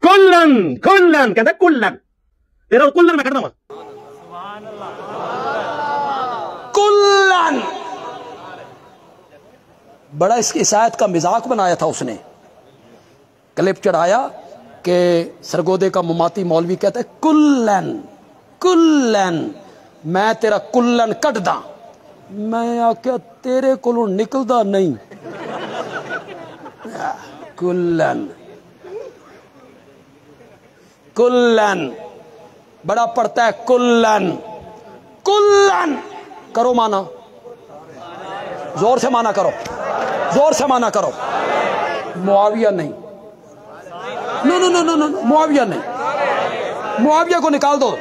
کلن کلن کلن کہتا ہے کلن، تیرا کلن میں کرتا ہوں کلن. بڑا اس آیت کا مذاق بنایا تھا اس نے، کلپ چڑھایا کہ سرگودے کا مماتی مولوی کہتا ہے کلن کلن، میں تیرا کلن کٹ دا. میں آکیا تیرے کولوں نکلدا نہیں. کلن کلن بڑا پڑتا ہے کلن کلن. کرو مانا، زور سے مانا کرو، زور سے مانا کرو. معاویہ نہیں، نو نو نو نو معاویہ نہیں، معاویہ کو نکال دو.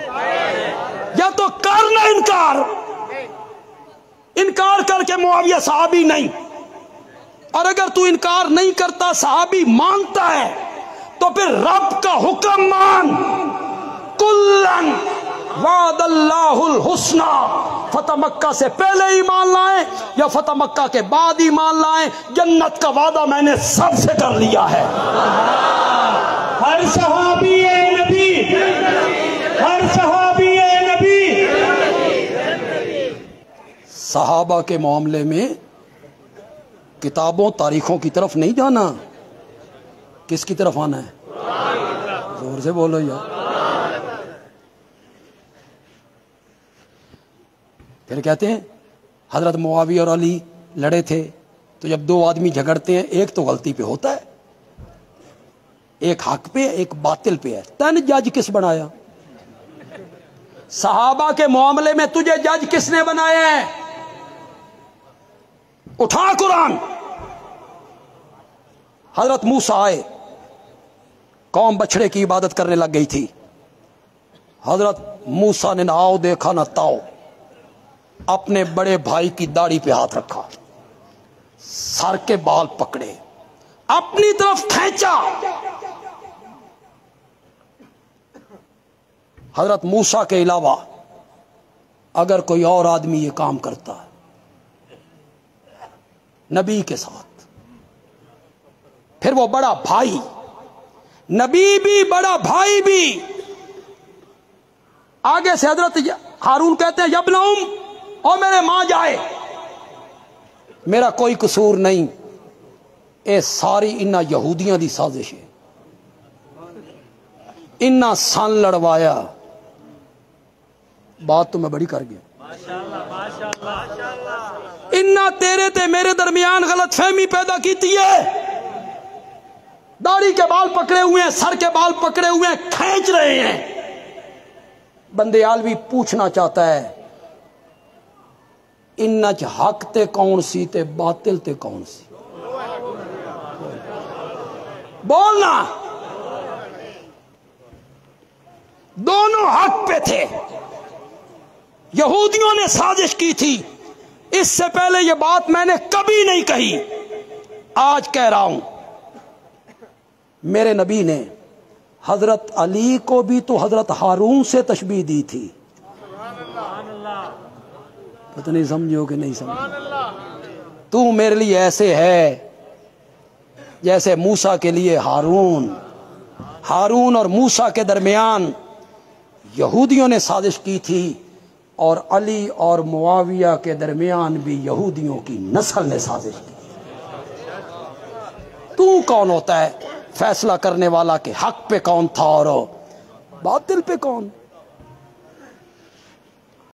یا تو کرنا انکار، انکار کر کے معاویہ صحابی نہیں، اور اگر تو انکار نہیں کرتا صحابی مانتا ہے تو پھر رب کا حکم مان. کلن وعد اللہ الحسنى، فتح مکہ سے پہلے ایمان لائیں یا فتح مکہ کے بعد ایمان لائیں، جنت کا وعدہ میں نے سب سے کر لیا ہے. ہر صحابی نبی، ہر صحابی نبی. صحابہ کے معاملے میں کتابوں تاریخوں کی طرف نہیں جانا، کس کی طرف آنا ہے؟ زور سے بولو یار. پھر کہتے ہیں حضرت معاویہ اور علی لڑے تھے، تو جب دو آدمی جھگڑتے ہیں ایک تو غلطی پہ ہوتا ہے، ایک حق پہ ایک باطل پہ ہے. تن جج کس بنایا؟ صحابہ کے معاملے میں تجھے جج کس نے بنایا ہے؟ اٹھا قرآن. حضرت موسیٰ آئے، قوم بچڑے کی عبادت کرنے لگ گئی تھی. حضرت موسیٰ نے نہ آؤ دیکھا نہ تاؤ، اپنے بڑے بھائی کی داڑھی پہ ہاتھ رکھا، سر کے بال پکڑے، اپنی طرف کھینچا. حضرت موسیٰ کے علاوہ اگر کوئی اور آدمی یہ کام کرتا ہے نبی کے ساتھ، پھر وہ بڑا بھائی، نبی بھی بڑا بھائی بھی. آگے سے حضرت ہارون کہتے ہیں یبن ام، او میرے ماں جائے، میرا کوئی قصور نہیں، اے ساری انہاں یہودیاں دی سازش ہے، انہاں سن لڑوایا. بات تو میں بڑی کر گیا. انہاں تیرے تے میرے درمیان غلط فہمی پیدا کیتی ہے. داڑھی کے بال پکڑے ہوئے ہیں، سر کے بال پکڑے ہوئے ہیں، کھینچ رہے ہیں. بندے عالوی پوچھنا چاہتا ہے انہاں چ حق تے کون سی تے باطل تے کون سی؟ بولنا. دونوں حق پہ تھے. یہودیوں نے سازش کی تھی، اس سے پہلے یہ بات میں نے کبھی نہیں کہی، آج کہہ رہا ہوں. میرے نبی نے حضرت علی کو بھی تو حضرت ہارون سے تشبیہ دی تھی. پتہ نہیں سمجھو کہ نہیں سمجھو. تو میرے لیے ایسے ہے جیسے موسیٰ کے لیے ہارون. ہارون اور موسیٰ کے درمیان یہودیوں نے سازش کی تھی، اور علی اور معاویہ کے درمیان بھی یہودیوں کی نسل نے سازش کی. تو کون ہوتا ہے فیصلہ کرنے والا کہ حق پہ کون تھا اور باطل پہ کون؟